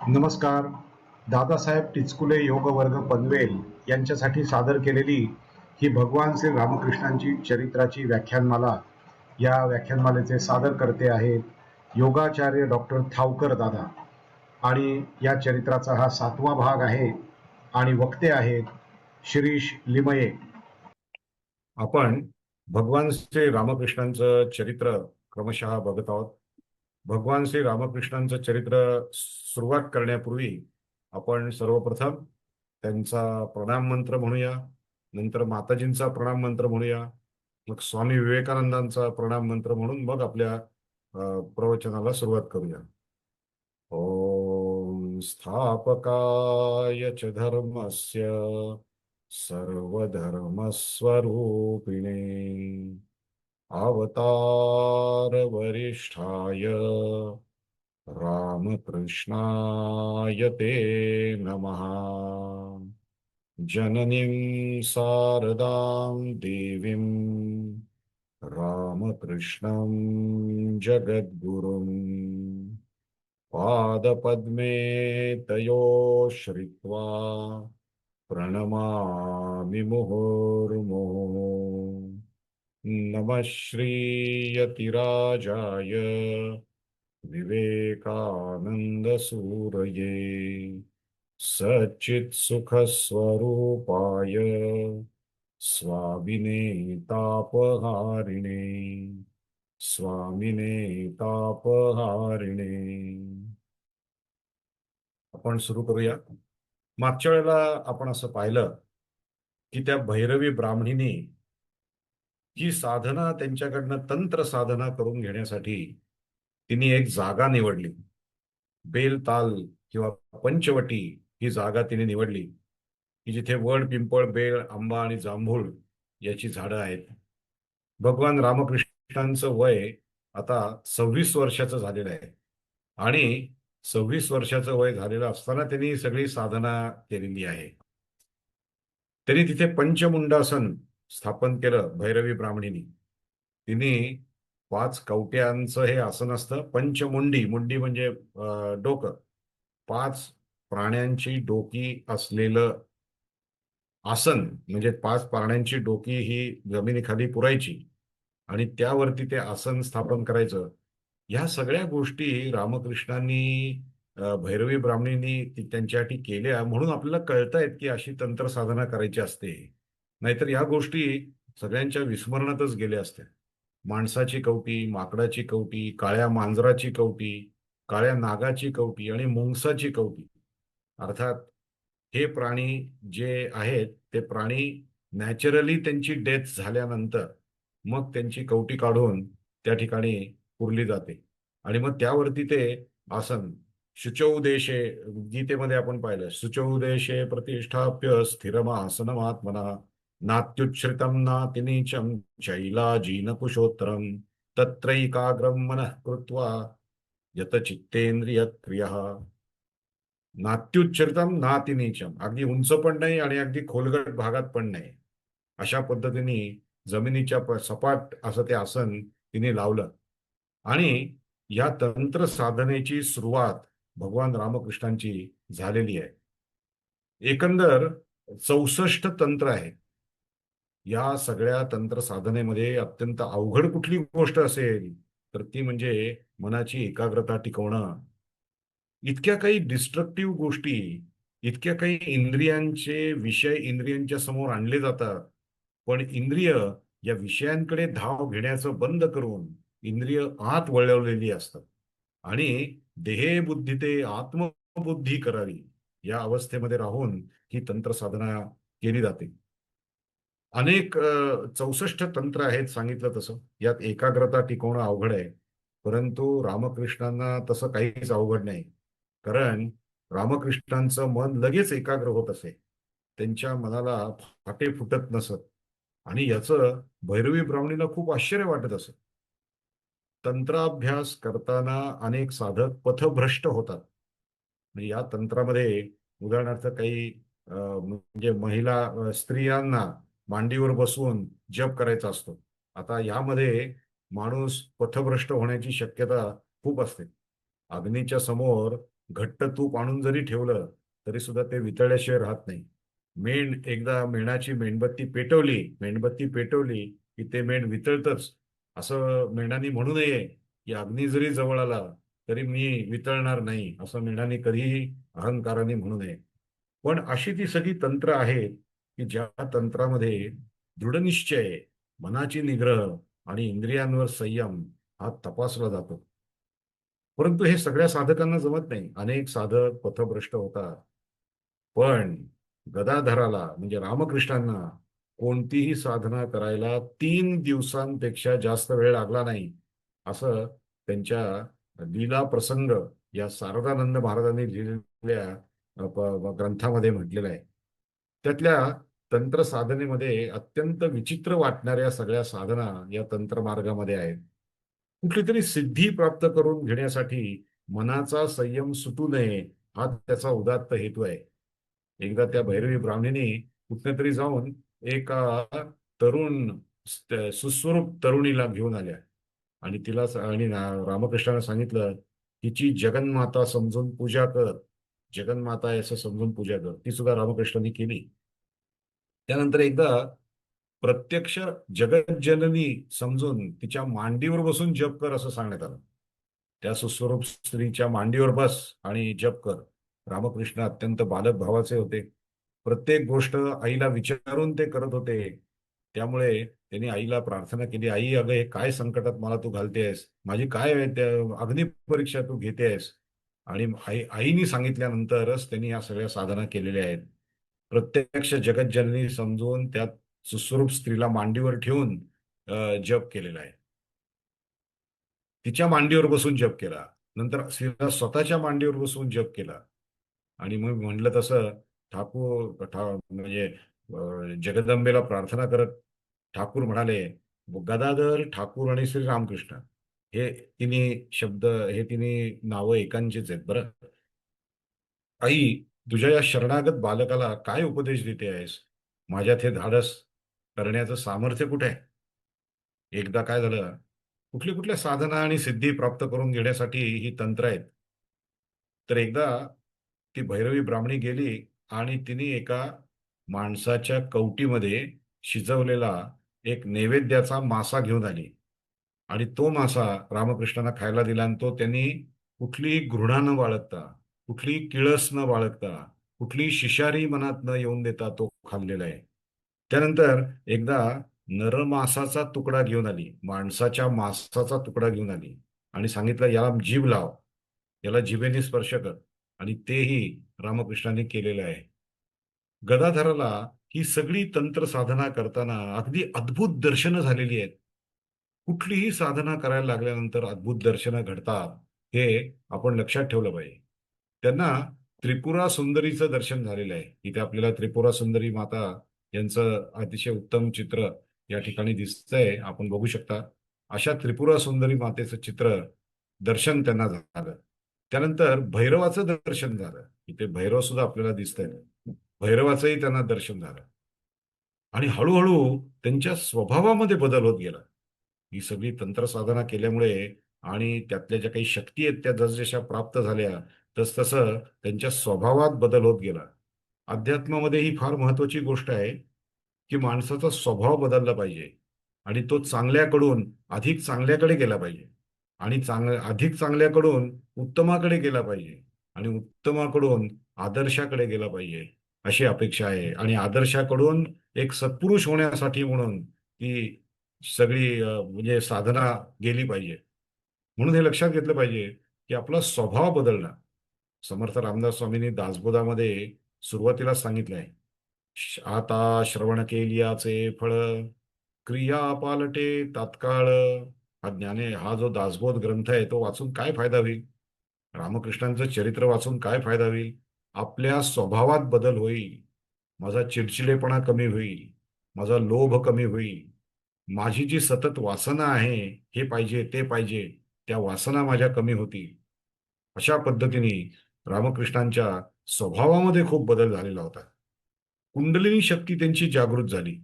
नमस्कार. दादासाहेब टिचकुले योगवर्ग पनवेल यांच्यासाठी सादर केलेली ही भगवान श्री रामकृष्णांची चरित्राची व्याख्यानमाला. या व्याख्यानमालेचे सादर करते आहेत योगाचार्य डॉक्टर थावकर दादा आणि या चरित्राचा हा 7वा भाग आहे आणि वक्ते आहेत शिरीष लिमये. आपण भगवान श्री रामकृष्णांचं चरित्र क्रमशः बघत आहोत. भगवान श्री रामकृष्णांचं चरित्र सुरुवात करण्यापूर्वी आपण सर्वप्रथम त्यांचा प्रणाम मंत्र म्हणूया, नंतर माताजींचा प्रणाम मंत्र म्हणूया, मग स्वामी विवेकानंदांचा प्रणाम मंत्र म्हणून मग आपल्या प्रवचनाला सुरुवात करूया. ओम स्थापकाय च धर्मस्य सर्वधर्मस्वरूपिणे अवतार वरिष्ठाय रामकृष्णाय ते नमः. जननीं शारदां देवीं रामकृष्णं जगद्गुरुं पादपद्मे तयो श्रित्वा प्रणमामि मुहुर्मुहुः. नमः श्रीयतिराजाय विवेकानन्दसूरये सच्चित्सुखस्वरूपाय स्वामिने तापहारिणे स्वामिने तापहारिणे. आपण सुरू करूया. मागच्या वेळेला आपण असं पाहिलं की त्या भैरवी ब्राह्मणीने ही साधना त्यांच्याकडनं तंत्र साधना करून घेण्यासाठी तिने एक जागा निवडली. बेलताल किंवा पंचवटी ही जागा तिने निवडली की जिथे वड, पिंपळ, बेल, आंबा आणि जांभूळ याची झाडं आहेत. भगवान रामकृष्णांचं वय आता 26 वर्षाचं झालेलं आहे आणि 26 वर्षाचं वय झालेलं असताना त्यांनी सगळी साधना केलेली आहे. त्यांनी तिथे पंचमुंडासन स्थापन केलं. भैरवी ब्राह्मणीने तिने 5 कवट्यांचं हे आसन असतं. पंचमुंडी, मुंडी म्हणजे डोकं, 5 प्राण्यांची डोकी असलेलं आसन, म्हणजे 5 प्राण्यांची डोकी ही जमिनीखाली पुरायची आणि त्यावरती ते आसन स्थापन करायचं. ह्या सगळ्या गोष्टी रामकृष्णांनी भैरवी ब्राह्मणींनी त्यांच्यासाठी केल्या म्हणून आपल्याला कळतायत की अशी तंत्र साधना करायची असते. नाहीतर या गोष्टी सगळ्यांच्या विस्मरणातच गेल्या असत्या. माणसाची कवटी, माकडाची कवटी, काळ्या मांजराची कवटी, काळ्या नागाची कवटी आणि मुंगसाची कवटी. अर्थात हे प्राणी जे आहेत ते प्राणी नॅचरली त्यांची डेथ झाल्यानंतर मग त्यांची कवटी काढून त्या ठिकाणी पुरली जाते आणि मग त्यावरती ते आसन शुचौ देशे, गीतेमध्ये आपण पाहिलं, शुचौ देशे प्रतिष्ठाप्य स्थिरमासनमात्मना नात्युच्छ्रितम नातिनीचम शैलाजीन कुशोत्तरम तत्रैकाग्रम मनः कृत्वा यत चित्तेंद्रिय क्रिया. नात्युच्छ्रितम नातिनीचम, अगदी उंच पण नाही आणि अगदी खोलगट भागात पण नाही, अशा पद्धतीने जमिनीच्या सपाट असं ते आसन तिने लावलं आणि या तंत्र साधनेची सुरुवात भगवान रामकृष्णांची झालेली आहे. एकंदर 64 तंत्र आहे. या सगळ्या तंत्र साधनेमध्ये अत्यंत अवघड कुठली गोष्ट असेल तर ती म्हणजे मनाची एकाग्रता टिकवणं. इतक्या काही डिस्ट्रक्टिव्ह गोष्टी, इतक्या काही इंद्रियांचे विषय इंद्रियांच्या समोर आणले जातात, पण इंद्रिय या विषयांकडे धाव घेण्याचं बंद करून इंद्रिय आत वळवलेली असतात आणि देहे बुद्धी ते आत्मबुद्धी करावी या अवस्थेमध्ये राहून ही तंत्र साधना केली जाते. अनेक 64 तंत्र आहेत सांगितलं तसं. यात एकाग्रता टिकवणं अवघड आहे, परंतु रामकृष्णांना तसं काहीच अवघड नाही. कारण रामकृष्णांचं मन लगेच एकाग्र होत असे. त्यांच्या मनाला फाटे फुटत नसत आणि याचं भैरवी ब्राह्मणीला खूप आश्चर्य वाटत असत. तंत्राभ्यास करताना अनेक साधक पथभ्रष्ट होतात. म्हणजे या तंत्रामध्ये उदाहरणार्थ काही म्हणजे महिला स्त्रियांना मांडीवर बसवून जप करायचा असतो. आता यामध्ये माणूस पथभ्रष्ट होण्याची शक्यता खूप असते. अग्नीच्या समोर घट्ट तूप आणून जरी ठेवलं तरी सुद्धा ते वितळल्याशिवाय राहत नाही. एकदा मेणाची मेणबत्ती पेटवली की ते मेण वितळतच. असं मेणाने म्हणू नये की अग्नी जरी जवळ आला तरी मी वितळणार नाही, असं मेणाने कधीही अहंकाराने म्हणू नये. पण अशी ती सगळी तंत्र आहेत की ज्या तंत्रामध्ये दृढनिश्चय, मनाची निग्रह आणि इंद्रियांवर संयम हा तपासला जातो. परंतु हे सगळ्या साधकांना जमत नाही. अनेक साधक पथभ्रष्ट होतात. पण गदाधराला म्हणजे रामकृष्णांना कोणतीही साधना करायला 3 दिवसांपेक्षा जास्त वेळ लागला नाही, असं त्यांच्या लीला प्रसंग या शारदानंद महाराजांनी लिहिलेल्या ग्रंथामध्ये म्हटलेलं आहे. त्यातल्या तंत्र साधनेमध्ये अत्यंत विचित्र वाटणाऱ्या सगळ्या साधना या तंत्रमार्गामध्ये आहेत. कुठली तरी सिद्धी प्राप्त करून घेण्यासाठी मनाचा संयम सुटू नये, हा त्याचा उदात्त हेतू आहे. एकदा त्या भैरवी ब्राह्मणीने कुठे तरी जाऊन एका तरुण सुस्वरूप तरुणीला घेऊन आल्या आणि रामकृष्णाने सांगितलं, तिची जगन्माता समजून पूजा कर. जगन्माता आहे असं समजून पूजा कर. ती सुद्धा रामकृष्णांनी केली. त्यानंतर एकदा प्रत्यक्ष जगज्जननी समजून तिच्या मांडीवर बसून जप कर असं सांगण्यात आलं. त्या सुस्वरूप स्त्रीच्या मांडीवर बस आणि जप कर. रामकृष्ण अत्यंत बालक भावाचे होते. प्रत्येक गोष्ट आईला विचारून ते करत होते. त्यामुळे त्यांनी आईला प्रार्थना केली, आई अगं हे काय संकटात मला तू घालतेस, माझी काय अग्निपरीक्षा तू घेतेस. आणि आईनी सांगितल्यानंतरच त्यांनी या सगळ्या साधना केलेल्या आहेत. प्रत्यक्ष जगज्जननी समजून त्या सुस्वरूप स्त्रीला मांडीवर ठेवून जप केलेला आहे. तिच्या मांडीवर बसून जप केला. नंतर स्त्रीला स्वतःच्या मांडीवर बसून जप केला. आणि मग म्हणलं तसं म्हणजे जगदंबेला प्रार्थना करत ठाकूर म्हणाले, गदाधर, ठाकूर आणि श्री रामकृष्ण हे तिन्ही नावं एकांचीच आहेत बरं. आई, तुझ्या या शरणागत बालकाला काय उपदेश देते आहेस? माझ्यात हे धाडस करण्याचं सामर्थ्य कुठे आहे? एकदा काय झालं, कुठल्या कुठल्या साधना आणि सिद्धी प्राप्त करून घेण्यासाठी ही तंत्र आहेत. तर एकदा ती भैरवी ब्राह्मणी गेली आणि तिने एका माणसाच्या कवटीमध्ये शिजवलेला एक नैवेद्याचा मासा घेऊन आली. आणि तो मासा रामकृष्णांना खायला दिला आणि तो त्यांनी कुठलीही घृणा न बाळगता, कुठलीही किळस न बाळगता, कुठलीही शिशारी मनात न येऊन देता तो खाल्लेला आहे. त्यानंतर एकदा नरमासाचा तुकडा घेऊन आली, माणसाच्या मांसाचा तुकडा घेऊन आली आणि सांगितलं, याला जीभ लाव, याला जिभेने स्पर्श कर. आणि तेही रामकृष्णांनी केलेलं आहे. गदाधराला ही सगळी तंत्र साधना करताना अगदी अद्भुत दर्शनं झालेली आहेत. कुठलीही साधना करायला लागल्यानंतर अद्भुत दर्शनं घडतात, हे आपण लक्षात ठेवलं पाहिजे. त्यांना त्रिपुरा सुंदरीचं दर्शन झालेलं आहे. इथे आपल्याला त्रिपुरा सुंदरी माता यांचं अतिशय उत्तम चित्र या ठिकाणी दिसतंय, आपण बघू शकता. अशा त्रिपुरा सुंदरी मातेचं दर्शन त्यांना झालं. त्यानंतर भैरवाचं दर्शन झालं. इथे भैरव सुद्धा आपल्याला दिसतंय. भैरवाचंही त्यांना दर्शन झालं. आणि हळूहळू त्यांच्या स्वभावामध्ये बदल होत गेला. ही सगळी तंत्रसाधना केल्यामुळे आणि त्यातल्या ज्या काही शक्ती आहेत त्या जसजशा प्राप्त झाल्या, तसतसं त्यांच्या स्वभावात बदल होत गेला. अध्यात्मामध्ये ही फार महत्वाची गोष्ट आहे की माणसाचा स्वभाव बदलला पाहिजे आणि तो चांगल्याकडून अधिक चांगल्याकडे गेला पाहिजे आणि अधिक चांगल्याकडून उत्तमाकडे गेला पाहिजे आणि उत्तमाकडून आदर्शाकडे गेला पाहिजे, अशी अपेक्षा आहे. आणि आदर्शाकडून एक सत्पुरुष होण्यासाठी म्हणून ती सगळी म्हणजे साधना गेली पाहिजे. म्हणून हे लक्षात घेतलं पाहिजे की आपला स्वभाव बदलणं. समर्थ रामदास स्वामींनी दासबोधामध्ये सुरुवातीलाच सांगितलंय, आता श्रवण केलियाचे फळ, क्रिया पालटे तात्काळ. हा जो दासबोध ग्रंथ आहे तो वाचून काय फायदा होईल? रामकृष्णांचं चरित्र वाचून काय फायदा होईल? आपल्या स्वभावात बदल होईल. माझा चिडचिडेपणा कमी होईल, माझा लोभ कमी होईल, माझी जी सतत वासना आहे, हे पाहिजे ते पाहिजे, त्या वासना माझ्या कमी होतील. अशा पद्धतीने रामकृष्णांच्या स्वभावामध्ये खूप बदल झालेला होता. कुंडलिनी शक्ती त्यांची जागृत झाली.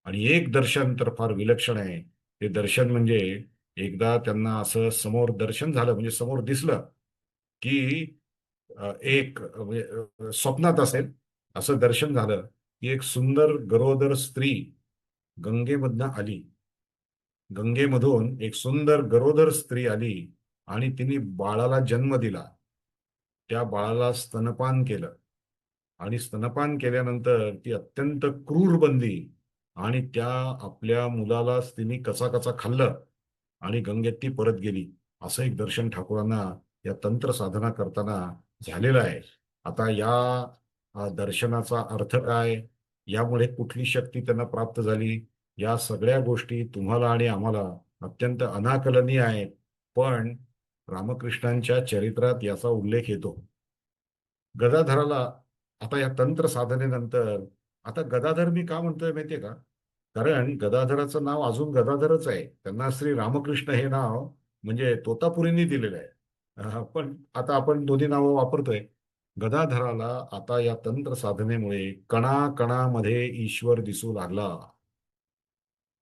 आणि एक दर्शन तर फार विलक्षण आहे. ते दर्शन म्हणजे एकदा त्यांना असं समोर दर्शन झालं, म्हणजे समोर दिसलं की एक म्हणजे स्वप्नात असेल असं दर्शन झालं की एक सुंदर गरोदर स्त्री गंगेमधनं आली. गंगेमधून एक सुंदर गरोदर स्त्री आली आणि तिने बाळाला जन्म दिला. त्या बाळाला स्तनपान केलं आणि स्तनपान केल्यानंतर ती अत्यंत क्रूर बनली आणि त्या आपल्या मुलाला तिने कचा कचा खाल्लं आणि गंगेत ती परत गेली. असं एक दर्शन ठाकूरांना या तंत्र साधना करताना झालेलं आहे. आता या दर्शनाचा अर्थ काय, यामुळे कुठली शक्ती त्यांना प्राप्त झाली, या सगळ्या गोष्टी तुम्हाला आणि आम्हाला अत्यंत अनाकलनीय आहेत. पण रामकृष्णांच्या चरित्रात याचा उल्लेख येतो. गदाधराला आता या तंत्र साधनेनंतर, आता गदाधर मी का म्हणतोय माहितीये का? कारण गदाधराचं नाव अजून गदाधरच आहे. त्यांना श्री रामकृष्ण हे नाव म्हणजे तोतापुरींनी दिलेलं आहे. पण आता आपण दोन्ही नावं वापरतोय. गदाधराला आता या तंत्र साधनेमुळे कणाकणामध्ये ईश्वर दिसू लागला.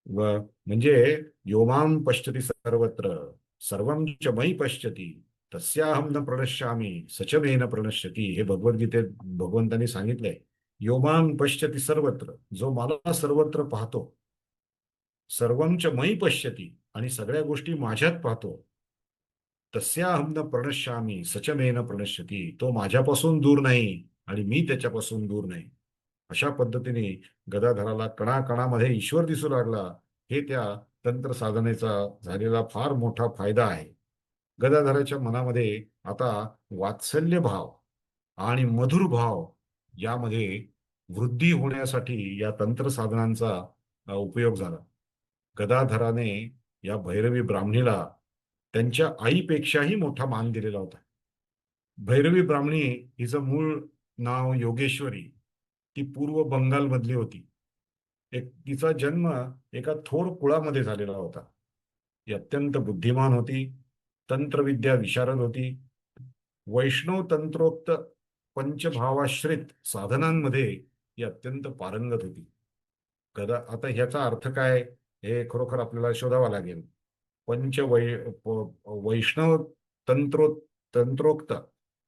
व म्हणजे योमाम पश्यति सर्वत्र सर्वं च मयि पश्यति तस्याहम न प्रणश्यामी सच मे न प्रणश्यति, हे भगवद्गीतेत भगवंतांनी सांगितलंय. योमाम पश्यति सर्वत्र, जो मला सर्वत्र पाहतो, सर्वं च मयि पश्यति, आणि सगळ्या गोष्टी माझ्यात पाहतो, तस्याहम न प्रणश्यामी सच मे न प्रणश्यति, तो माझ्यापासून दूर नाही आणि मी त्याच्यापासून दूर नाही. अशा पद्धतीने गदाधराला कणाकणामध्ये ईश्वर दिसू लागला. हे त्या तंत्र साधनेचा झालेला फार मोठा फायदा आहे. गदाधराच्या मनामध्ये आता वात्सल्य भाव आणि मधुर भाव यामध्ये वृद्धी होण्यासाठी या तंत्र साधनांचा उपयोग झाला. गदाधराने या भैरवी ब्राह्मणीला त्यांच्या आईपेक्षाही मोठा मान दिलेला होता. भैरवी ब्राह्मणी हिचं मूळ नाव योगेश्वरी. ती पूर्व बंगालमधली होती. तिचा जन्म एका थोर कुळामध्ये झालेला होता. ती अत्यंत बुद्धिमान होती, तंत्रविद्या विशारद होती, वैष्णव तंत्रोक्त पंचभावाश्रित साधनांमध्ये ही अत्यंत पारंगत होती. आता ह्याचा अर्थ काय, हे खरोखर आपल्याला शोधावा लागेल. वैष्णव तंत्रो तंत्रोक्त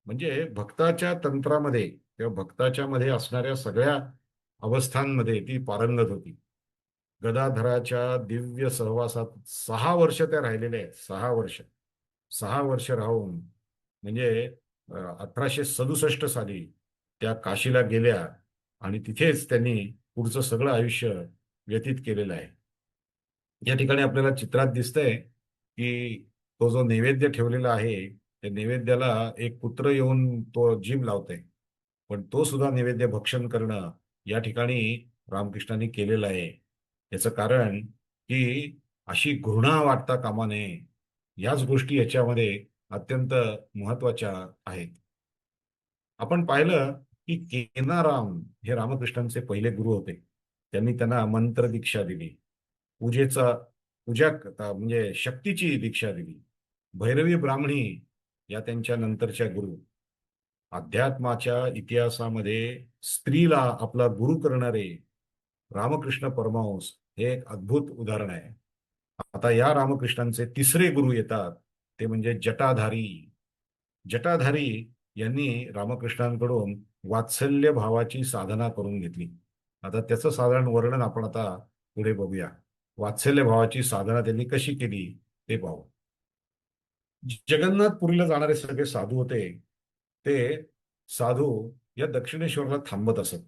म्हणजे भक्ताच्या तंत्रामध्ये किंवा भक्ताच्या मध्ये असणाऱ्या सगळ्या अवस्थांमध्ये ती पारंगत होती. गदाधराच्या दिव्य सहवासात 6 वर्ष त्या राहिलेल्या आहेत. 6 वर्ष. 6 वर्ष राहून म्हणजे 1867 साली त्या काशीला गेल्या आणि तिथेच त्यांनी पुढचं सगळं आयुष्य व्यतीत केलेलं आहे. या ठिकाणी आपल्याला चित्रात दिसतंय की तो जो नैवेद्य ठेवलेला आहे, त्या नैवेद्याला एक पुत्र येऊन तो जीभ लावतोय. पण तो सुद्धा नैवेद्य भक्षण करणं या ठिकाणी रामकृष्णांनी केलेलं आहे. याचं कारण की अशी घृणा वाटता कामा नये. याच गोष्टी याच्यामध्ये अत्यंत महत्वाच्या आहेत. आपण पाहिलं की केनाराम हे रामकृष्णांचे पहिले गुरु होते. त्यांनी त्यांना मंत्र दीक्षा दिली, पूजेचा म्हणजे शक्तीची दीक्षा दिली. भैरवी ब्राह्मणी या त्यांच्या नंतरच्या गुरु. अध्यात्माच्या इतिहासामध्ये स्त्रीला आपला गुरु करणारे रामकृष्ण परमहंस हे एक अद्भुत उदाहरण आहे. आता या रामकृष्णांचे तिसरे गुरु येतात, ते म्हणजे जटाधारी. जटाधारी यांनी रामकृष्णांकडून वात्सल्य भावाची साधना करून घेतली. आता त्याचं साधारण वर्णन आपण आता पुढे बघूया. वात्सल्य भावाची साधना त्यांनी कशी केली ते पाहू. जगन्नाथपुरीला जाणारे सगळे साधू होते, ते साधू या दक्षिणेश्वरला थांबत असत.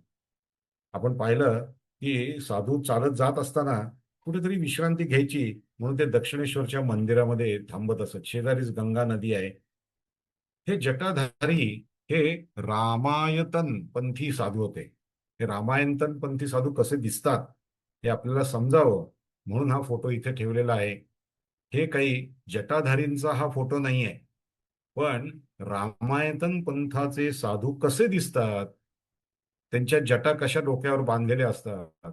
आपण पाहिलं की साधू चालत जात असताना कुठेतरी विश्रांती घ्यायची म्हणून ते दक्षिणेश्वरच्या मंदिरामध्ये थांबत असत. शेजारीच गंगा नदी आहे. हे जटाधारी हे रामायतन पंथी साधू होते. हे रामायणतन पंथी साधू कसे दिसतात हे आपल्याला समजावं म्हणून हा फोटो इथे ठेवलेला आहे. हे काही जटाधारींचा हा फोटो नाही आहे, पण रामायतन पंथाचे साधू कसे दिसतात, त्यांच्या जटा कशा डोक्यावर बांधलेल्या असतात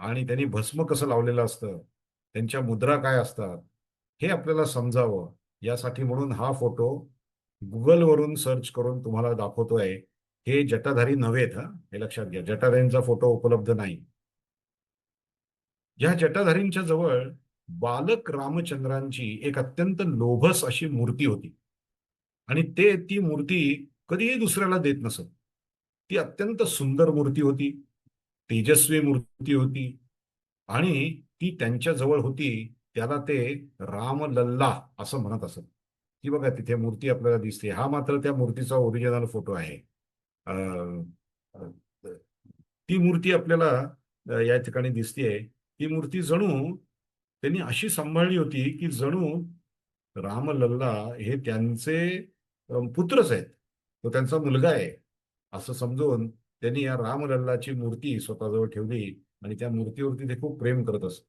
आणि त्यांनी भस्म कसं लावलेलं असतं, त्यांच्या मुद्रा काय असतात, हे आपल्याला समजावं यासाठी म्हणून हा फोटो गुगलवरून सर्च करून तुम्हाला दाखवतोय. हे जटाधारी नव्हेत, हा हे लक्षात घ्या. जटाधारींचा फोटो उपलब्ध नाही. या जटाधारींच्या जवळ बालक रामचंद्रांची एक अत्यंत लोभस अशी मूर्ती होती आणि ती मूर्ती कधीही दुसऱ्याला देत नसत. ती अत्यंत सुंदर मूर्ती होती, तेजस्वी मूर्ती होती, आणि ती त्यांच्या जवळ होती. त्याला ते रामलल्ला असं म्हणत असत. ती बघा तिथे मूर्ती आपल्याला दिसते. हा मात्र त्या मूर्तीचा ओरिजिनल फोटो आहे. अं, अं, ती मूर्ती आपल्याला या ठिकाणी दिसतेय. ती मूर्ती जणू त्यांनी अशी सांभाळली होती की जणू रामलल्ला हे त्यांचे पुत्रच आहेत, तो त्यांचा मुलगा आहे असं समजून त्यांनी या रामलल्लाची मूर्ती स्वतःजवळ ठेवली. आणि त्या मूर्तीवरती ते खूप प्रेम करत असत.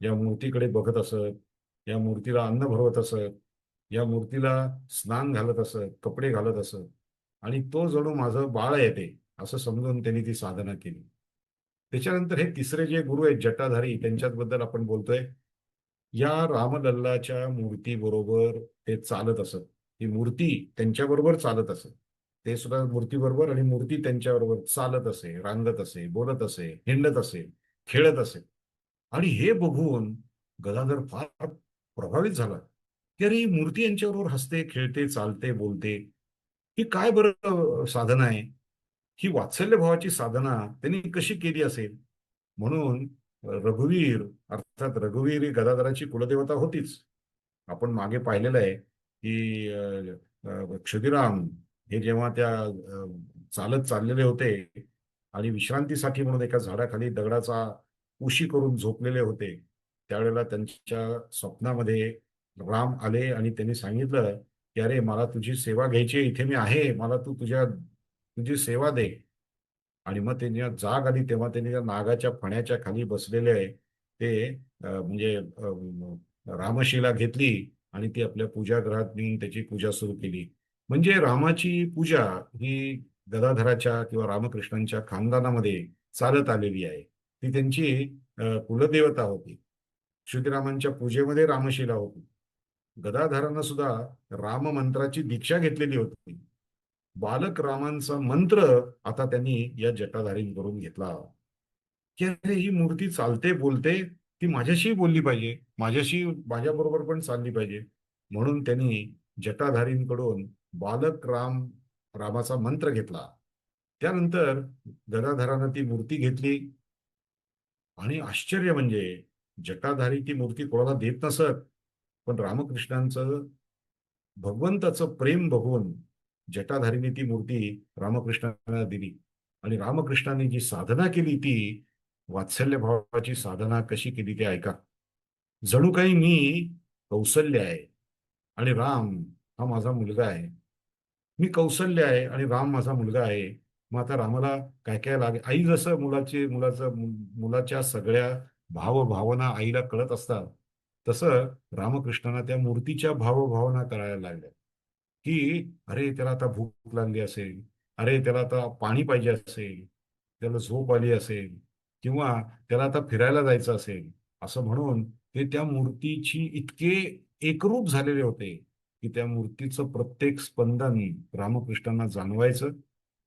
या मूर्तीकडे बघत असत, या मूर्तीला अन्न भरवत असत, या मूर्तीला स्नान घालत असत, कपडे घालत असत. आणि तो जणू माझं बाळ आहे ते, असं समजून त्यांनी ती साधना केली. त्याच्यानंतर हे तिसरे जे गुरु आहेत जटाधारी, त्यांच्याबद्दल आपण बोलतोय. या रामलल्लाच्या मूर्तीबरोबर ते चालत असत. ही मूर्ती त्यांच्याबरोबर चालत असत. ते सुद्धा मूर्तीबरोबर, आणि मूर्ती त्यांच्याबरोबर चालत असे, रांगत असे, बोलत असे, हिंडत असे, खेळत असे. आणि हे बघून गदाधर फार प्रभावित झाला की अरे ही मूर्ती यांच्याबरोबर हसते, खेळते, चालते, बोलते. ही काय बरं साधना आहे? ही वात्सल्य भावाची साधना त्यांनी कशी केली असेल? म्हणून रघुवीर, अर्थात रघुवीर ही गदाधराची कुलदेवता होतीच. आपण मागे पाहिलेलं आहे की क्षुदिराम हे जेव्हा त्या चालत चाललेले होते आणि विश्रांतीसाठी म्हणून एका झाडाखाली दगडाचा उशी करून झोपलेले होते, त्यावेळेला त्यांच्या स्वप्नामध्ये राम आले आणि त्यांनी सांगितलं की अरे मला तुझी सेवा घ्यायची आहे, इथे मी आहे, मला तू तुझी सेवा दे. आणि मग त्यांनी जाग आली तेव्हा त्यांनी त्या नागाच्या फण्याच्या खाली बसलेले आहे ते म्हणजे रामशिला घेतली आणि ती आपल्या पूजागृहात नेऊन त्याची पूजा सुरू केली. म्हणजे रामाची पूजा ही गदाधराच्या किंवा रामकृष्णांच्या खानदानामध्ये चालत आलेली आहे. ती त्यांची कुलदेवता होती. श्रीरामांच्या पूजेमध्ये रामशिला होती. गदाधरानं सुद्धा राम मंत्राची दीक्षा घेतलेली होती. बालक रामांचा मंत्र आता त्यांनी या जटाधारींकडून घेतला की अरे ही मूर्ती चालते, बोलते, ती माझ्याशी बोलली पाहिजे, माझ्या बरोबर पण चालली पाहिजे. म्हणून त्यांनी जटाधारींकडून बालक रामाचा मंत्र घेतला. त्यानंतर गदाधरानं ती मूर्ती घेतली. आणि आश्चर्य म्हणजे जटाधारी ती मूर्ती कोणाला देत नसत, पण रामकृष्णांचं भगवंताचं प्रेम बघून जटाधारीने ती मूर्ती रामकृष्णांना दिली. आणि रामकृष्णांनी जी साधना केली ती वात्सल्य भावाची साधना कशी केली ते ऐका. जणू काही मी कौसल्य आहे आणि राम हा माझा मुलगा आहे. मी कौशल्य आहे आणि राम माझा मुलगा आहे. मग आता रामाला काय काय आई जसं मुलाच्या सगळ्या भावभावना आईला कळत असतात, तसं रामकृष्णांना त्या मूर्तीच्या भावभावना कळायला लागल्या. की अरे त्याला आता भूक लागली असेल, अरे त्याला आता पाणी पाहिजे असेल, त्याला झोप आली असेल, किंवा त्याला आता फिरायला जायचं असेल, असं म्हणून ते त्या मूर्तीची इतके एकरूप झालेले होते की त्या मूर्तीचं प्रत्येक स्पंदन रामकृष्णांना जाणवायचं.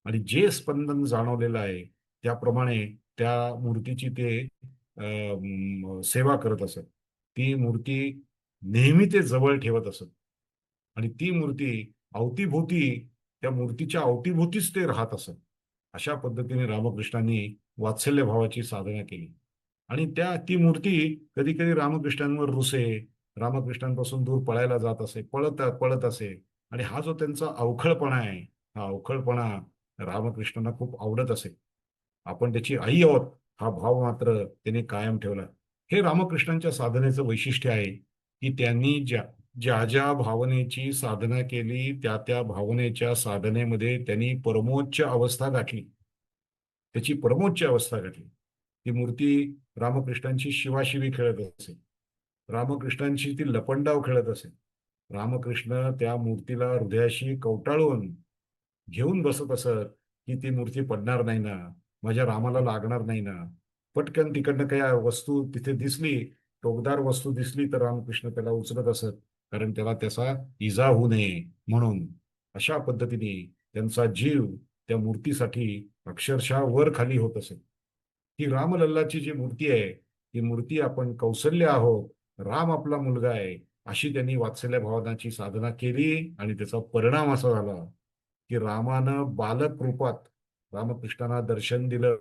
आणि जे स्पंदन जाणवलेलं आहे त्याप्रमाणे त्या मूर्तीची ते सेवा करत असत. ती मूर्ती नेहमी ते जवळ ठेवत असत. आणि ती मूर्ती अवतीभोवती, त्या मूर्तीच्या अवतीभोवतीच ते राहत असत. अशा पद्धतीने रामकृष्णांनी वात्सल्य भावाची साधना केली. आणि ती मूर्ती कधी कधी रामकृष्णांवर रुसे, रामकृष्णांपासून दूर पळायला जात असे, पळत पळत असे. आणि हा जो त्यांचा अवखळपणा आहे, हा अवखळपणा रामकृष्णांना खूप आवडत असे. आपण त्याची आई आहोत हा भाव मात्र त्याने कायम ठेवला. हे रामकृष्णांच्या साधनेचं वैशिष्ट्य आहे की त्यांनी ज्या ज्या भावनेची साधना केली त्या त्या भावनेच्या साधनेमध्ये त्यांनी परमोच्च अवस्था गाठली. त्याची परमोच्च अवस्था गाठली. ती मूर्ती रामकृष्णांची शिवाशिवी खेळत असे, रामकृष्णांची ती लपंडाव खेळत असे. रामकृष्ण त्या मूर्तीला हृदयाशी कवटाळून घेऊन बसत असत की ती मूर्ती पडणार नाही ना, माझ्या रामाला लागणार नाही ना. पटकन तिकडनं काही वस्तू तिथे दिसली, टोकदार वस्तू दिसली तर रामकृष्ण त्याला उचलत असत, कारण त्याला त्याचा इजा होऊ नये म्हणून. अशा पद्धतीने त्यांचा जीव त्या मूर्तीसाठी अक्षरशः वर खाली होत असे. ही रामलल्लाची जी मूर्ती आहे, ती मूर्ती आपण कौशल्य आहोत, राम आपला मुलगा आहे, अशी त्यांनी वात्सल्य भावनाची साधना केली आणि त्याचा परिणाम असा झाला की रामानं बालक रूपात रामकृष्णांना दर्शन दिलं.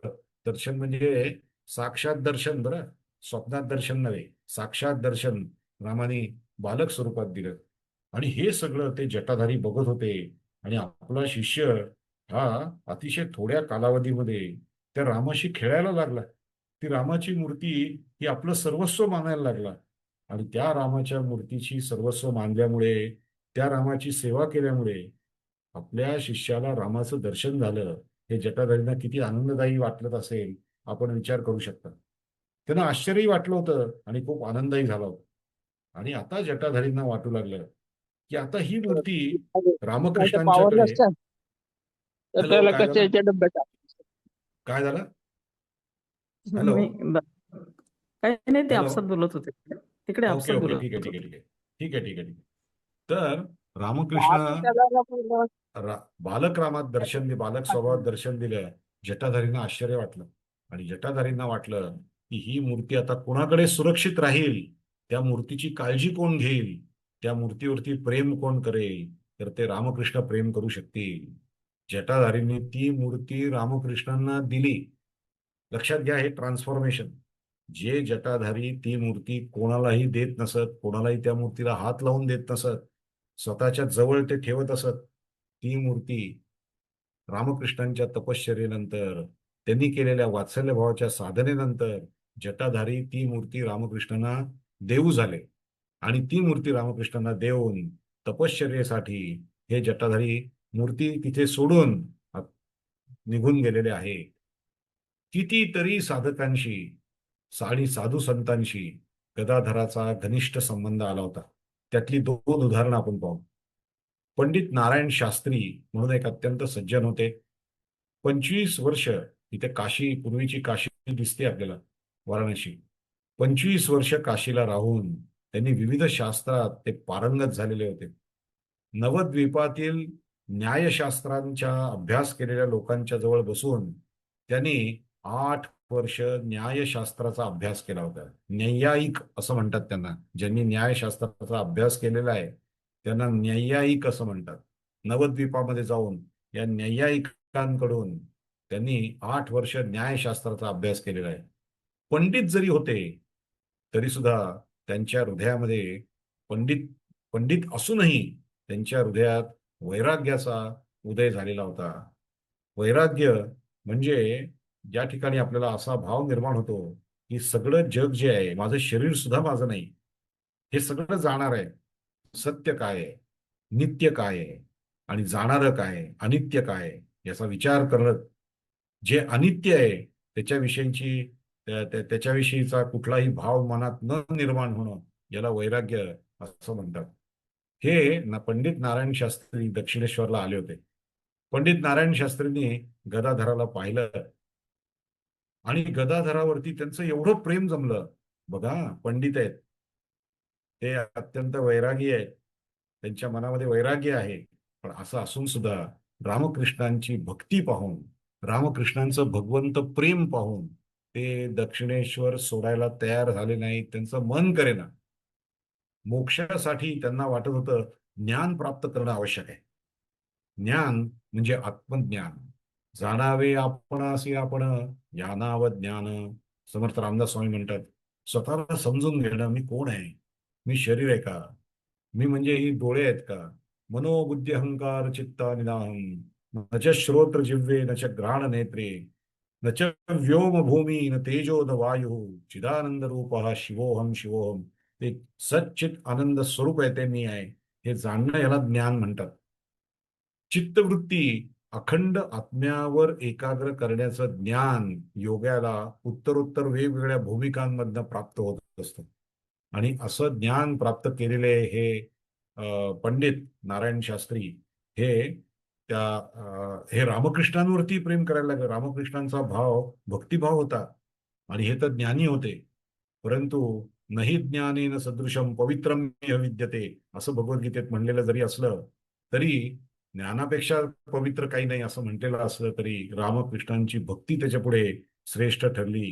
दर्शन म्हणजे साक्षात दर्शन, बरं, स्वप्नात दर्शन नव्हे, साक्षात दर्शन रामाने बालक स्वरूपात दिलं. आणि हे सगळं ते जटाधारी बघत होते. आणि आपला शिष्य हा अतिशय थोड्या कालावधीमध्ये त्या रामाशी खेळायला लागला. ती रामाची मूर्ती ही आपलं सर्वस्व मानायला लागला. आणि त्या रामाच्या मूर्तीची सर्वस्व मानल्यामुळे, त्या रामाची सेवा केल्यामुळे आपल्या शिष्याला रामाचं दर्शन झालं. हे जटाधारींना किती आनंददायी वाटलं असेल, आपण विचार करू शकता. त्यांना आश्चर्यही वाटलं होतं आणि खूप आनंदही झाला होता. आणि आता जटाधारींना वाटू लागलं की आता ही मूर्ती पॉवर रामकृष्णांच्याकडे. नसतात तर हॅलो, त्याला काय झालं? कशाच्या डब्यात टाकायचं? काय झालं? हॅलो. नाही काही नाही, ते हॅलो. आपसात बोलत होते. तिकडे ओके आपसात ओके, ठीक आहे बोलत ठीक आहे होते. ठीक आहे. ठीक आहे ठीक आहे ठीक आहे. तर रामकृष्ण आपण त्याला बोललो, बालक रामात दर्शन बालक स्वभावात दर्शन दिलं. जटाधारींना आश्चर्य वाटलं. आणि जटाधारींना वाटलं की ही मूर्ती आता कोणाकडे सुरक्षित राहील, त्या मूर्तीची काळजी कोण घेईल, त्या मूर्तीवरती प्रेम कोण करेल, तर ते रामकृष्ण प्रेम करू शकतील. जटाधारींनी ती मूर्ती रामकृष्णांना दिली. लक्षात घ्या, हे ट्रान्सफॉर्मेशन. जे जटाधारी ती मूर्ती कोणालाही देत नसत, कोणालाही त्या मूर्तीला हात लावून देत नसत, स्वतःच्या जवळ ते ठेवत असत, ती मूर्ती रामकृष्णांच्या तपश्चर्येनंतर, त्यांनी केलेल्या वात्सल्यभावाच्या साधनेनंतर जटाधारी ती मूर्ती रामकृष्णांना देऊ झाले. आणि ती मूर्ती रामकृष्णांना देऊन तपश्चर्येसाठी हे जटाधारी मूर्ती तिथे सोडून निघून गेलेले आहे. कितीतरी साधकांशी, साधू संतांशी गदाधराचा घनिष्ठ संबंध आला होता. त्यातली दोन उदाहरणं आपण पाहू. पंडित नारायण शास्त्री म्हणून एक अत्यंत सज्जन होते. 25 वर्ष इथे काशी, पूर्वीची काशी दिसते आपल्याला, वाराणसी. 25 वर्ष काशीला राहून त्यांनी विविध शास्त्रात ते पारंगत झालेले होते. नवद्वीपातील न्यायशास्त्रांचा अभ्यास केलेल्या लोकांच्या जवळ बसून त्यांनी 8 वर्ष न्यायशास्त्राचा अभ्यास केला होता. न्यायिक असं म्हणतात त्यांना. ज्यांनी न्यायशास्त्राचा अभ्यास केलेला आहे त्यांना न्यायिक असं म्हणतात. नवद्वीपामध्ये जाऊन या न्यायिकांकडून त्यांनी 8 वर्ष न्यायशास्त्राचा अभ्यास केलेला आहे. पंडित जरी होते तरी सुद्धा त्यांच्या हृदयामध्ये, पंडित पंडित असूनही त्यांच्या हृदयात वैराग्याचा उदय झालेला होता. वैराग्य म्हणजे ज्या ठिकाणी आपल्याला असा भाव निर्माण होतो की सगळं जग जे आहे, माझं शरीर सुद्धा माझं नाही, हे सगळं जाणार आहे. सत्य काय आहे, नित्य काय आहे, आणि जाणारं काय आहे, अनित्य काय आहे, याचा विचार करत जे अनित्य आहे त्याच्याविषयीची, त्याच्याविषयीचा कुठलाही भाव मनात न निर्माण होणं, याला वैराग्य असं म्हणतात. हे पंडित नारायण शास्त्री दक्षिणेश्वरला आले होते. पंडित नारायण शास्त्रींनी गदाधराला पाहिलं आणि गदाधरावरती त्यांचं एवढं प्रेम जमलं. बघा, पंडित आहेत, ते अत्यंत वैरागी आहेत, त्यांच्या मनामध्ये वैराग्य आहे. पण असं असून सुद्धा रामकृष्णांची भक्ती पाहून, रामकृष्णांचं भगवंत प्रेम पाहून ते दक्षिणेश्वर सोडायला तयार झाले नाहीत. त्यांचं मन करेना. मोक्षासाठी त्यांना वाटत होतं ज्ञान प्राप्त करणं आवश्यक आहे. ज्ञान म्हणजे आत्मज्ञान. जाणावे आपणासी आपण, ज्ञानाव ज्ञान. समर्थ रामदास स्वामी म्हणतात, स्वतःला समजून घेणं, मी कोण आहे, मी शरीर आहे का, मी म्हणजे ही डोळे आहेत का, मनोबुद्धी अहंकार चित्ता निदाहम, न च श्रोत्र जिव्हे न च घ्राण नेत्रे, न च व्योम भूमी न तेजो न वायू, चिदानंद रूप शिवोहम शिवोहम. ते सच्चित आनंद स्वरूप आहे, ते मी आहे, हे जाणणं याला ज्ञान म्हणतात. चित्तवृत्ती अखंड आत्म्यावर एकाग्र करण्याचं ज्ञान योग्याला उत्तरोत्तर वेगवेगळ्या भूमिकांमधनं प्राप्त होत असतं. आणि असं ज्ञान प्राप्त केलेले हे पंडित नारायण शास्त्री हे हे रामकृष्णांवरती प्रेम करायला लागले. रामकृष्णांचा भाव भक्तिभाव होता आणि हे तर ज्ञानी होते. परंतु नाही ज्ञानेन सदृशम पवित्रम विद्यते, असं भगवद्गीतेत म्हणलेलं जरी असलं तरी, ज्ञानापेक्षा पवित्र काही नाही असं म्हटलेलं असलं तरी, रामकृष्णांची भक्ती त्याच्यापुढे श्रेष्ठ ठरली.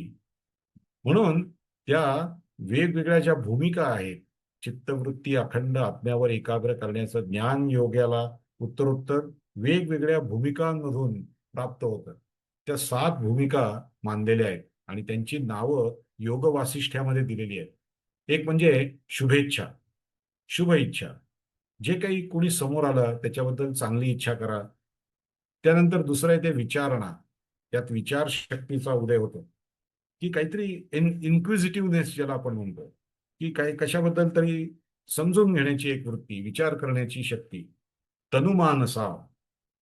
म्हणून त्या वेगवेगळ्या ज्या भूमिका आहेत, चित्तवृत्ती अखंड आत्म्यावर एकाग्र करण्याचं ज्ञान योग्याला उत्तरोत्तर वेगवेगळ्या भूमिकांमधून प्राप्त होतं. त्या 7 भूमिका मानलेल्या आहेत आणि त्यांची नावं योग वासिष्ठ्यामध्ये दिलेली आहेत. एक म्हणजे शुभेच्छा, शुभ इच्छा. जे काही कोणी समोर आलं त्याच्याबद्दल चांगली इच्छा करा. त्यानंतर दुसरं आहे ते विचारणा. त्यात विचारशक्तीचा उदय होतो, की काहीतरी इन्क्विजिटिव्हनेस ज्याला आपण म्हणतो, की काही कशाबद्दल तरी समजून घेण्याची एक वृत्ती, विचार करण्याची शक्ती. तनुमानसा,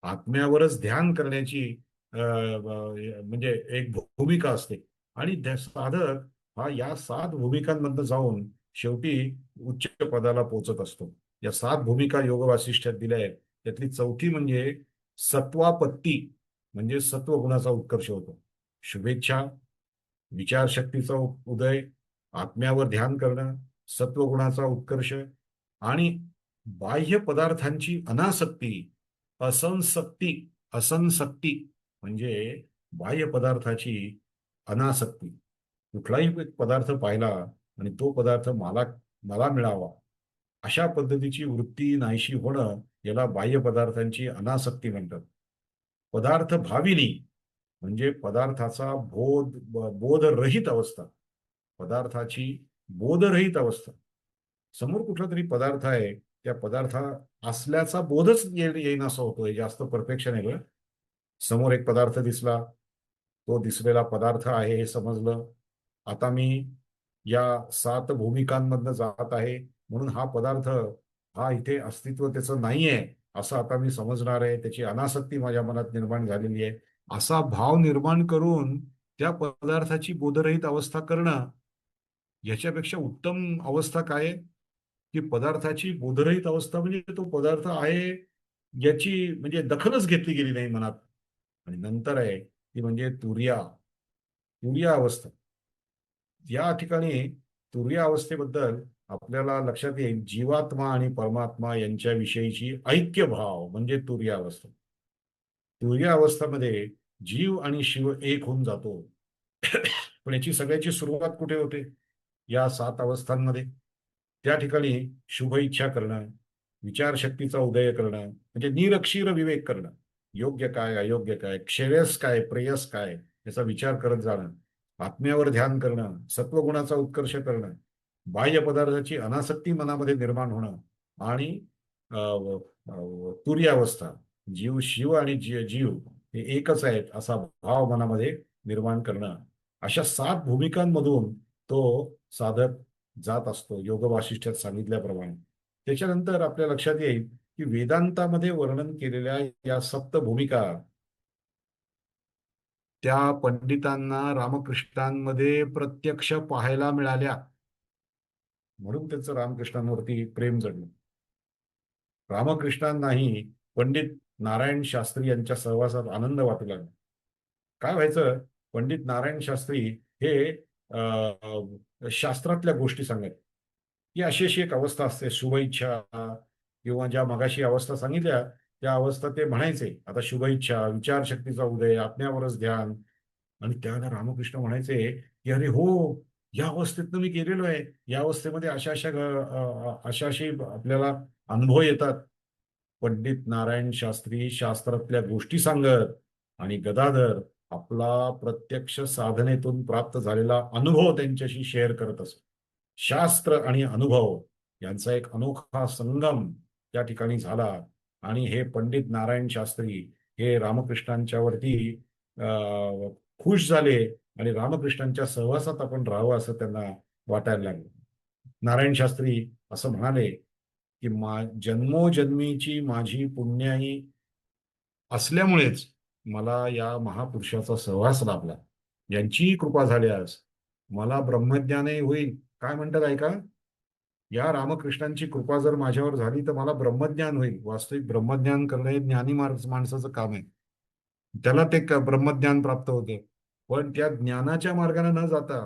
आत्म्यावरच ध्यान करण्याची म्हणजे एक भूमिका असते. आणि साधक हा या 7 भूमिकांमधनं जाऊन शेवटी उच्च पदाला पोहोचत असतो. या 7 भूमिका योग वासिष्ठ्यात दिल्या आहेत. त्यातली चौथी म्हणजे सत्वापत्ती, म्हणजे सत्वगुणाचा उत्कर्ष होतो. शुभेच्छा, विचारशक्तीचा उदय, आत्म्यावर ध्यान करणं, सत्वगुणाचा उत्कर्ष आणि बाह्य पदार्थांची अनासक्ती, असंसक्ती. असंसक्ती म्हणजे बाह्य पदार्थाची अनासक्ती. कुठलाही एक पदार्थ पाहिला आणि तो पदार्थ मला मला मिळावा अशा पद्धतीची वृत्ती नाहीशी होणं याला बाह्य पदार्थांची अनासक्ती म्हणतात. पदार्थ भाविनी म्हणजे पदार्थाचा बोधरहित अवस्था. पदार्थाची बोधरहित अवस्था. समोर कुठला तरी पदार्थ आहे, त्या पदार्था असल्याचा बोधच येईन असं होतोय, जास्त परफेक्शन आहे बरं. समोर एक पदार्थ दिसला, तो दिसलेला पदार्थ आहे हे समजलं. आता मी या 7 भूमिकांमधनं जात आहे म्हणून हा पदार्थ, हा इथे अस्तित्व त्याचं नाहीये असं आता मी समजणार आहे. त्याची अनासक्ती माझ्या मनात निर्माण झालेली आहे. असा भाव निर्माण करून त्या पदार्थाची बोधरहित अवस्था करणं, याच्यापेक्षा उत्तम अवस्था काय आहे? की पदार्थाची बोधरहित अवस्था म्हणजे तो पदार्थ आहे याची म्हणजे दखलच घेतली गेली नाही मनात. आणि नंतर आहे ती म्हणजे तुर्या, तुर्या अवस्था. या ठिकाणी तुर्या अवस्थेबद्दल आपल्याला लक्षात येईल, जीवात्मा आणि परमात्मा यांच्याविषयीची ऐक्यभाव म्हणजे तुर्या अवस्था. तुर्या अवस्थामध्ये जीव आणि शिव एक होऊन जातो. पण याची सगळ्याची सुरुवात कुठे होते? या 7 अवस्थांमध्ये. त्या ठिकाणी शुभ इच्छा करणं, विचारशक्तीचा उदय करणं, म्हणजे निरक्षीर विवेक करणं. योग्य काय, अयोग्य काय, श्रेयस काय, प्रेयस काय, याचा विचार करत जाणं. आत्म्यावर ध्यान करणं, सत्वगुणाचा उत्कर्ष करणं, बाह्य पदार्थाची अनासक्ती मनामध्ये निर्माण होणं आणि तुर्यावस्था, जीव शिव आणि जीव हे एकच आहेत असा भाव मनामध्ये निर्माण करणं. अशा 7 भूमिकांमधून तो साधक जात असतो योग वासिष्ठ्यात सांगितल्याप्रमाणे. त्याच्यानंतर आपल्या लक्षात येईल की वेदांतामध्ये वर्णन केलेल्या या 7 भूमिका त्या पंडितांना रामकृष्णांमध्ये प्रत्यक्ष पाहायला मिळाल्या, म्हणून त्यांचं रामकृष्णांवरती प्रेम जडलं. रामकृष्णांनाही पंडित नारायण शास्त्री यांच्या सहवासात आनंद वाटू लागला. काय व्हायचं? पंडित नारायण शास्त्री हे शास्त्रातल्या गोष्टी सांगत, की अशी अशी एक अवस्था असते शुभ इच्छा, किंवा ज्या मगाशी अवस्था सांगितल्या त्या अवस्था ते म्हणायचे. आता शुभ इच्छा, विचारशक्तीचा उदय, आत्म्यावरच ध्यान. आणि त्यावेळेला रामकृष्ण म्हणायचे की अरे हो, या अवस्थेतनं मी गेलेलो आहे. या अवस्थेमध्ये अशा अशा अशा अशी आपल्याला अनुभव येतात. पंडित नारायण शास्त्री शास्त्रातल्या गोष्टी सांगत आणि गदाधर आपला प्रत्यक्ष साधनेतून प्राप्त झालेला अनुभव त्यांच्याशी शेअर करत असत. शास्त्र आणि अनुभव यांचा एक अनोखा संगम त्या ठिकाणी झाला. आणि हे पंडित नारायण शास्त्री हे रामकृष्णांच्या वरती खुश झाले आणि रामकृष्णांच्या सहवासात आपण राहावं असं त्यांना वाटायला लागलं. नारायण शास्त्री असं म्हणाले की जन्मोजन्मीची माझी पुण्याई असल्यामुळेच मला या महापुरुषाचा सहवास लाभला. यांचीही कृपा झाल्यास मला ब्रह्मज्ञानही होईल. काय म्हणतात ऐका, या रामकृष्णांची कृपा जर माझ्यावर झाली तर मला ब्रह्मज्ञान होईल. वास्तविक ब्रह्मज्ञान करणं हे ज्ञानी माणसाचं काम आहे. त्याला ते ब्रह्मज्ञान प्राप्त होते. पण त्या ज्ञानाच्या मार्गाने न जाता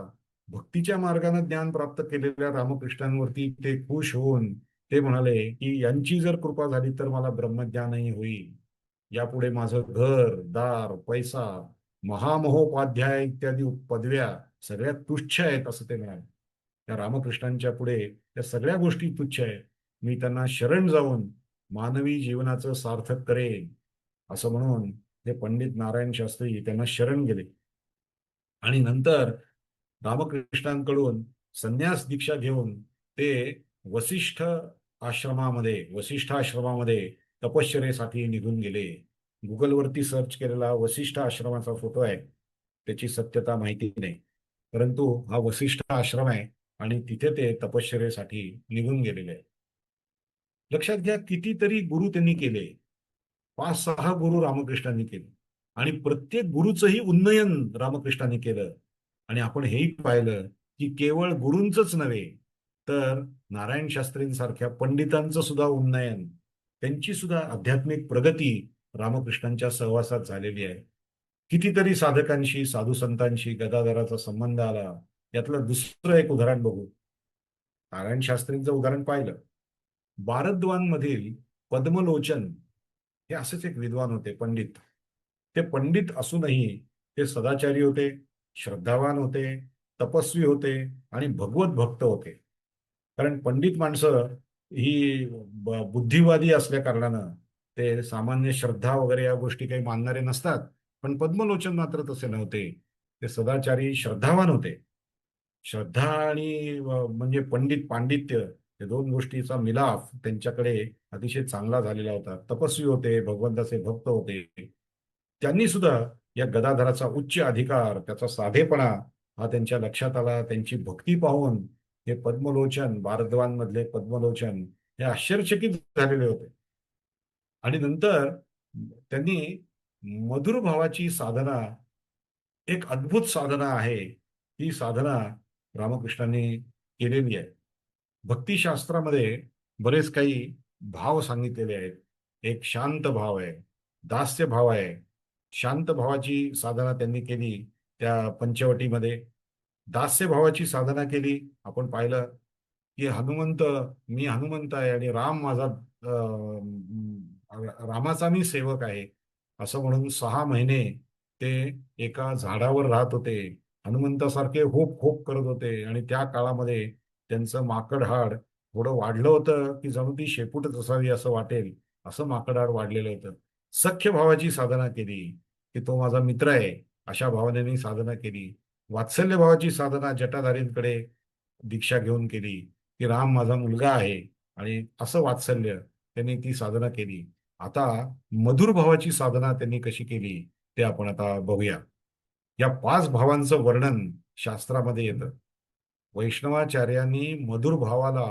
भक्तीच्या मार्गाने ज्ञान प्राप्त केलेल्या रामकृष्णांवरती ते खुश होऊन ते म्हणाले की यांची जर कृपा झाली तर मला ब्रह्मज्ञानही होईल. यापुढे माझं घर दार पैसा महामहोपाध्याय इत्यादी पदव्या सगळ्या तुच्छ आहेत असं ते म्हणाले. त्या रामकृष्णांच्या पुढे त्या सगळ्या गोष्टी तुच्छ आहेत. मी त्यांना शरण जाऊन मानवी जीवनाचं सार्थक करेन. असं म्हणून ते पंडित नारायण शास्त्री त्यांना शरण गेले. आणि नंतर रामकृष्णांकडून संन्यास दीक्षा घेऊन ते वसिष्ठ वसिष्ठ आश्रमामध्ये तपश्चर्येसाठी निघून गेले. गुगलवरती सर्च केलेला वसिष्ठ आश्रमाचा फोटो आहे. त्याची सत्यता माहिती नाही, परंतु हा वसिष्ठ आश्रम आहे आणि तिथे ते तपश्चर्येसाठी निघून गेलेले आहे. लक्षात घ्या, कितीतरी गुरु त्यांनी केले. 5-6 गुरु रामकृष्णांनी केले आणि प्रत्येक गुरुचंही उन्नयन रामकृष्णांनी केलं. आणि आपण हेही पाहिलं की केवळ गुरूंचंच नव्हे, तर नारायण शास्त्रींसारख्या पंडितांचं सुद्धा उन्नयन, त्यांची सुद्धा आध्यात्मिक प्रगती रामकृष्णांच्या सहवासात झालेली आहे. कितीतरी साधकांशी, साधू संतांशी गदाधराचा संबंध आला. यातलं दुसरं एक उदाहरण बघू. नारायण शास्त्रींचं उदाहरण पाहिलं. भारद्वाजमधील पद्मलोचन हे असेच एक विद्वान होते, पंडित. ते पंडित असूनही ते सदाचारी होते, श्रद्धावान होते, तपस्वी होते आणि भगवत भक्त होते. कारण पंडित माणसं ही बुद्धिवादी असल्या कारणानं ते सामान्य श्रद्धा वगैरे या गोष्टी काही मानणारे नसतात. पण पद्मलोचन मात्र तसे नव्हते. ते सदाचारी श्रद्धावान होते. श्रद्धा आणि म्हणजे पंडित पांडित्य, या दोन गोष्टीचा मिलाफ त्यांच्याकडे अतिशय चांगला झालेला होता. तपस्वी होते, भगवंताचे भक्त होते. त्यांनी सुद्धा या गदाधराचा उच्च अधिकार, त्याचा साधेपणा हा त्यांच्या लक्षात आला. त्यांची भक्ती पाहून हे पद्मलोचन, भारद्वाजमधले पद्मलोचन हे आश्चर्यचकित झालेले होते. आणि नंतर त्यांनी मधुर भावाची साधना, एक अद्भुत साधना आहे, ती साधना रामकृष्णांनी केलेली आहे. भक्तिशास्त्रामध्ये बरेच काही भाव सांगितलेले आहेत. एक शांत भाव आहे, दास्य भाव आहे. शांत भावाची साधना त्यांनी केली त्या पंचवटीमध्ये. दास्य भावाची साधना केली. आपण पाहिलं की मी हनुमंत आहे आणि राम माझा रामाचा मी सेवक आहे, असं म्हणून 6 महिने ते एका झाडावर राहत होते. हनुमंतासारखे होप होप करत होते आणि त्या काळामध्ये त्यांचं माकडहाड थोडं वाढलं होतं की जणू ती शेपूटच असावी असं वाटेल, असं माकडहाड वाढलेलं होतं. सख्य भावाची साधना केली की तो माझा मित्र आहे, अशा भावनेने साधना केली. वात्सल्य भावाची साधना जटाधारींकडे दीक्षा घेऊन केली की राम माझा मुलगा आहे, आणि असं वात्सल्य त्यांनी ती साधना केली. आता मधुर भावाची साधना त्यांनी कशी केली ते आपण आता बघूया. या 5 भावांचं वर्णन शास्त्रामध्ये येतं. वैष्णवाचार्यांनी मधुर भावाला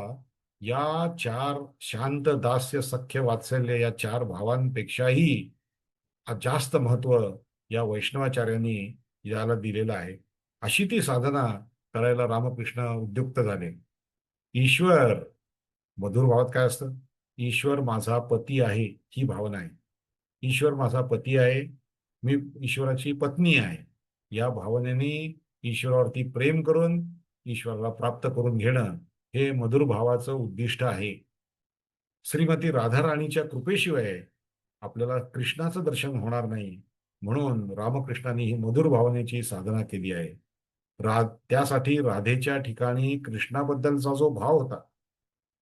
या 4 शांत, दास्य, सख्य, वात्सल्य या 4 भावांपेक्षाही जास्त महत्व या वैष्णवाचार्यांनी याला दिलेलं आहे. अशी ती साधना करायला रामकृष्ण उद्युक्त झाले. ईश्वर, मधुर भावात काय असतं? ईश्वर माझा पती आहे, ही भावना आहे. ईश्वर माझा पती आहे, मी ईश्वराची पत्नी आहे. या भावनेने ईश्वरावरती प्रेम करून ईश्वराला प्राप्त करून घेणं हे मधुर भावाचं उद्दिष्ट आहे. श्रीमती राधाराणीच्या कृपेशिवाय आपल्याला कृष्णाचं दर्शन होणार नाही. म्हणून रामकृष्णांनी ही मधुर भावनेची साधना केली आहे. त्यासाठी राधेच्या ठिकाणी कृष्णाबद्दलचा जो भाव होता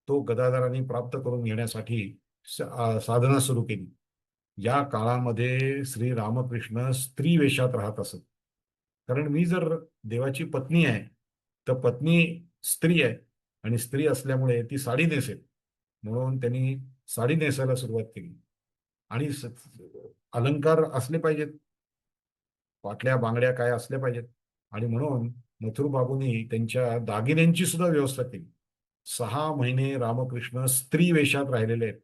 तो गदाधरांनी प्राप्त करून घेण्यासाठी साधना सुरू केली. या काळामध्ये श्री रामकृष्ण स्त्री वेशात राहत असत. कारण मी जर देवाची पत्नी आहे, तर पत्नी स्त्री आहे आणि स्त्री असल्यामुळे ती साडी नेसेल, म्हणून त्यांनी साडी नेसायला सुरुवात केली. आणि अलंकार असले पाहिजेत, पाटल्या बांगड्या काय असल्या पाहिजेत. आणि म्हणून मथुर बाबूंनी त्यांच्या दागिन्यांची सुद्धा व्यवस्था केली. 6 महिने रामकृष्ण स्त्री वेशात राहिलेले आहेत.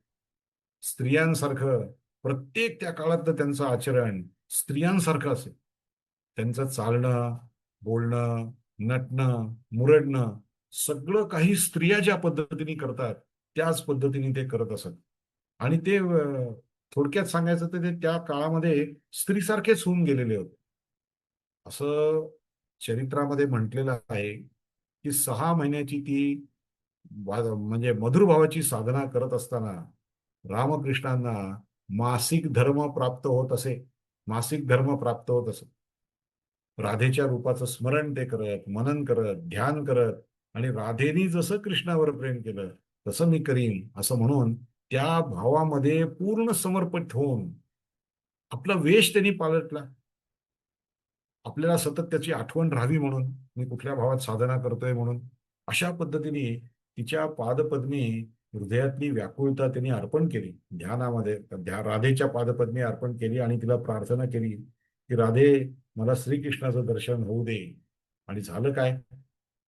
स्त्रियांसारखं प्रत्येक त्या काळातलं त्यांचं आचरण स्त्रियांसारखं असेल. त्यांचं चालणं, बोलणं, नटणं, मुरडणं सगळं काही स्त्रिया ज्या पद्धतीने करतात त्याच पद्धतीने ते करत असत. आणि ते थोडक्यात सांगायचं तर ते त्या काळामध्ये स्त्रीसारखेच होऊन गेलेले होते. असं चरित्रामध्ये म्हटलेलं आहे की 6 महिन्याची ती म्हणजे मधुर भावाची साधना करत असताना रामकृष्णांना मासिक धर्म प्राप्त होत असे. मासिक धर्म प्राप्त होत असे. राधेच्या रूपाचं स्मरण ते करत, मनन करत, ध्यान करत आणि राधेनी जसं कृष्णावर प्रेम केलं तसं मी करीन असं म्हणून त्या भावामध्ये पूर्ण समर्पित होऊन आपला वेश त्यांनी पालटला. आपल्याला सतत त्याची आठवण राहावी म्हणून, मी कुठल्या भावात साधना करतोय म्हणून, अशा पद्धतीने तिच्या पादपद्मी हृदयातली व्याकुळता त्यांनी अर्पण केली ध्यानामध्ये. राधेच्या पादपद्मी अर्पण केली आणि तिला प्रार्थना केली की राधे, मला श्रीकृष्णाचं दर्शन होऊ दे. आणि झालं काय?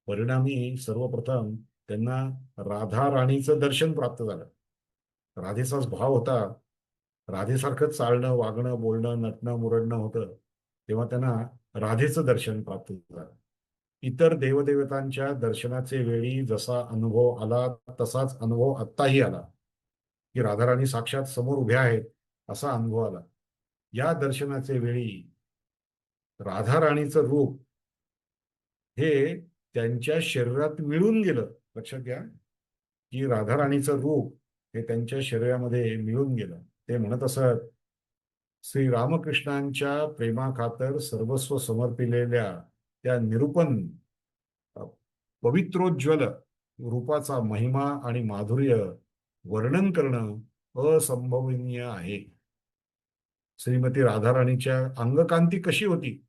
परिणामी सर्वप्रथम त्यांना राधा राणीचं दर्शन प्राप्त झालं. राधेचाच भाव होता, राधेसारखं चालणं, वागणं, बोलणं, नटणं, मुरडणं होतं, तेव्हा त्यांना राधेचं दर्शन प्राप्त झालं. इतर देवदेवतांच्या दर्शनाचे वेळी जसा अनुभव आला तसाच अनुभव आत्ताही आला, की राधाराणी साक्षात समोर उभ्या आहेत असा अनुभव आला. या दर्शनाचे वेळी राधाराणीचं रूप हे त्यांच्या शरीरात मिळून गेलं. लक्षात घ्या की राधाराणीचं रूप हे त्यांच्या शरीरामध्ये मिळून गेलं. ते म्हणत असत, श्री रामकृष्णांच्या प्रेमाखातर सर्वस्व समर्पिलेल्या त्या निरूपण अ, पवित्रोज्ज्वल रूपाचा महिमा आणि माधुर्य वर्णन करणं असंभवनीय आहे. श्रीमती राधाराणीच्या अंगकांती कशी होती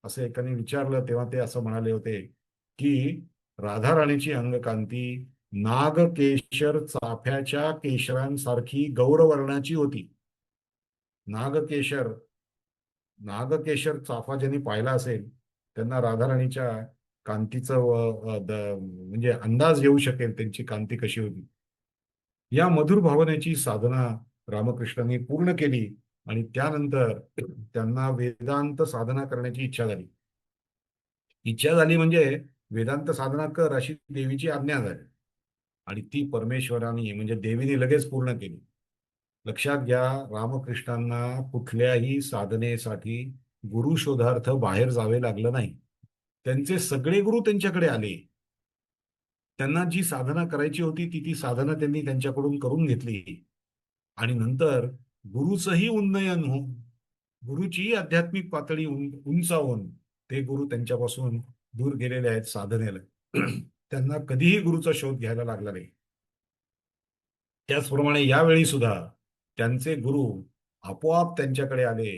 असं एकाने विचारलं, तेव्हा ते असं म्हणाले होते की राधाराणीची अंगकांती नागकेशर चाफ्याच्या केशरांसारखी गौरवर्णाची होती. नागकेशर नागकेशर चाफा ज्यांनी पाहिला असेल त्यांना राधाराणीच्या कांतीचं म्हणजे अंदाज येऊ शकेल त्यांची कांती कशी होती. या मधुर भावनेची साधना रामकृष्णांनी पूर्ण केली आणि त्यानंतर त्यांना वेदांत साधना करण्याची इच्छा झाली. इच्छा झाली म्हणजे वेदांत साधना कर अशी देवीची आज्ञा झाली आणि ती परमेश्वराने म्हणजे देवीने लगेच पूर्ण केली. लक्षात घ्या, रामकृष्णांना कुठल्याही साधनेसाठी गुरु शोधार्थ बाहेर जावे लागलं नाही. त्यांचे सगळे गुरु त्यांच्याकडे आले. त्यांना जी साधना करायची होती ती साधना त्यांनी त्यांच्याकडून करून घेतली आणि नंतर गुरुचंही उन्नयन होऊन, गुरुची आध्यात्मिक पातळी उंचावून ते गुरु त्यांच्यापासून दूर गेलेले आहेत साधनेला. त्यांना कधीही गुरुचा शोध घ्यायला लागला नाही. त्याचप्रमाणे यावेळी सुद्धा त्यांचे गुरु आपोआप त्यांच्याकडे आले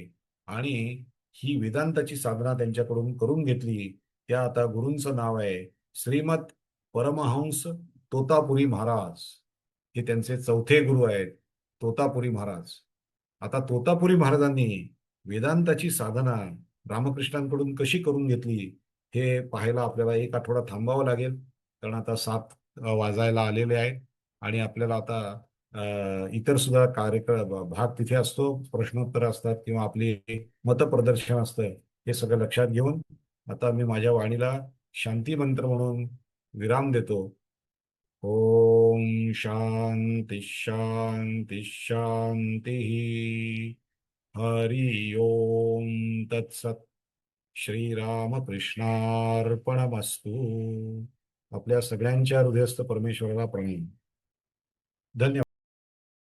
आणि ही वेदांताची साधना त्यांच्याकडून करून घेतली. त्या आता गुरूंचं नाव आहे श्रीमत परमहंस तोतापुरी महाराज. हे त्यांचे चौथे गुरु आहेत, तोतापुरी महाराज. आता तोतापुरी महाराजांनी वेदांताची साधना रामकृष्णांकडून कशी करून घेतली हे पाहायला आपल्याला एक आठवडा थांबावं लागेल. कारण आता 7 वाजायला आलेले आहेत आणि आपल्याला आता इतर सुद्धा कार्यक्रम भाग तिथे असतो, प्रश्नोत्तर असतात किंवा आपली मतप्रदर्शन असतं. हे सगळं लक्षात घेऊन आता मी माझ्या वाणीला शांती मंत्र म्हणून विराम देतो. ओम शांती शांती शांती. हरि ओम तत्सत. श्रीरामकृष्णार्पणमस्तु. आपल्या सगळ्यांच्या हृदयस्थ परमेश्वराला प्रणाम. धन्यवाद.